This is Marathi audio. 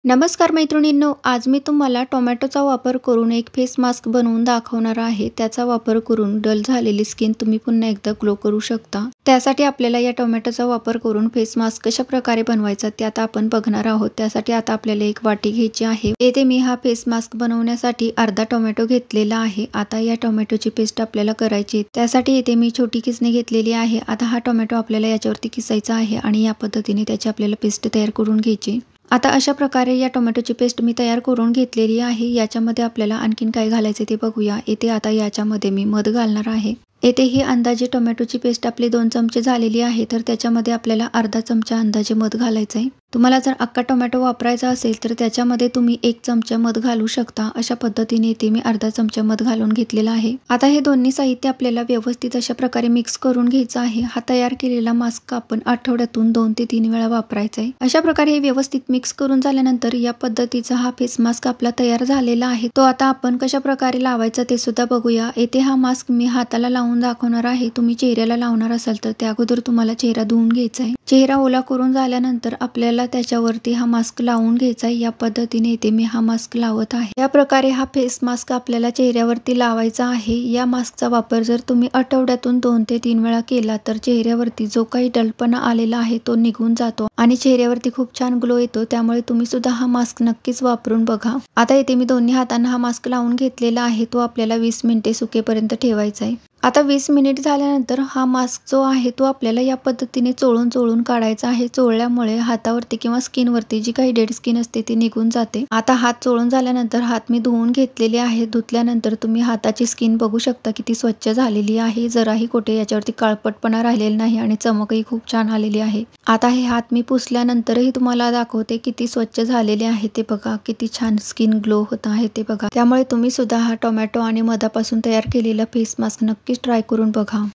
नमस्कार मैत्रिणींनो, आज मी तुम्हाला टोमॅटोचा वापर करून एक फेस मास्क बनवून दाखवणार आहे. त्याचा वापर करून डल झालेली स्किन तुम्ही पुन्हा एकदा ग्लो करू शकता. त्यासाठी आपल्याला या टोमॅटोचा वापर करून फेस मास्क कशा प्रकारे बनवायचा ते आता आपण बघणार आहोत. त्यासाठी आता आपल्याला एक वाटी घ्यायची आहे. येथे मी हा फेस मास्क बनवण्यासाठी अर्धा टोमॅटो घेतलेला आहे. आता या टोमॅटोची पेस्ट आपल्याला करायची. त्यासाठी येथे मी छोटी किसणी घेतलेली आहे. आता हा टोमॅटो आपल्याला याच्यावरती किसायचा आहे आणि या पद्धतीने त्याची आपल्याला पेस्ट तयार करून घ्यायची. आता अशा प्रकारे या टोमॅटोची पेस्ट मी तयार करून घेतलेली आहे. याच्यामध्ये आपल्याला आणखीन काय घालायचे ते बघूया. येथे आता याच्यामध्ये मी मध घालणार आहे. येथे ही अंदाजे टोमॅटोची पेस्ट आपली 2 चमचे झालेली आहे, तर त्याच्यामध्ये आपल्याला अर्धा चमचा अंदाजे मध घालायचं आहे. तुम्हाला जर अख्खा टोमॅटो वापरायचा असेल तर त्याच्यामध्ये तुम्ही 1 चमचा मध घालू शकता. अशा पद्धतीने इथे मी अर्धा चमचा मध घालून घेतलेला आहे. आता हे दोन्ही साहित्य आपल्याला व्यवस्थित अशा प्रकारे मिक्स करून घ्यायचं आहे. हा तयार केलेला मास्क आपण आठवड्यातून 2 ते 3 वेळा वापरायचा आहे. अशा प्रकारे हे व्यवस्थित मिक्स करून झाल्यानंतर या पद्धतीचा हा फेस मास्क आपला तयार झालेला आहे. तो आता आपण कशा प्रकारे लावायचा ते सुद्धा बघूया. येथे हा मास्क मी हाताला लावून दाखवणार आहे. तुम्ही चेहऱ्याला लावणार असाल तर त्या अगोदर तुम्हाला चेहरा धुवून घ्यायचा आहे. चेहरा ओला करून झाल्यानंतर आपल्याला त्याच्यावरती हा मास्क लावून घ्यायचा आहे. या पद्धतीने इथे मी हा मास्क लावत आहे. या प्रकारे हा फेस मास्क आपल्याला चेहऱ्यावरती लावायचा आहे. या मास्कचा वापर जर तुम्ही आठवड्यातून 2 ते 3 वेळा केला तर चेहऱ्यावरती जो काही डलपणा आलेला आहे तो निघून जातो आणि चेहऱ्यावरती खूप छान ग्लो येतो. त्यामुळे तुम्ही सुद्धा हा मास्क नक्कीच वापरून बघा. आता इथे मी दोन्ही हातांना हा मास्क लावून घेतलेला आहे. तो आपल्याला 20 मिनिटे सुकेपर्यंत ठेवायचा आहे. आता 20 मिनिट झाल्यानंतर हा मास्क जो आहे तो आपल्याला या पद्धतीने चोळून काढायचा आहे. चोळल्यामुळे हातावरती किंवा स्किनवरती जी काही डेड स्किन असते ती निघून जाते. आता हात चोळून झाल्यानंतर हात मी धुवून घेतलेले आहे. धुतल्यानंतर तुम्ही हाताची स्किन बघू शकता किती स्वच्छ झालेली आहे. जराही कुठे याच्यावरती काळपटपणा राहिलेला नाही आणि चमकही खूप छान आलेली आहे. आता हे हात मी पुसल्यानंतरही तुम्हाला दाखवते किती स्वच्छ झालेले आहे ते बघा. किती छान स्किन ग्लो होत आहे ते बघा. त्यामुळे तुम्ही सुद्धा हा टोमॅटो आणि मधापासून तयार केलेला फेस मास्क नक्कीच ट्राय करून बघा.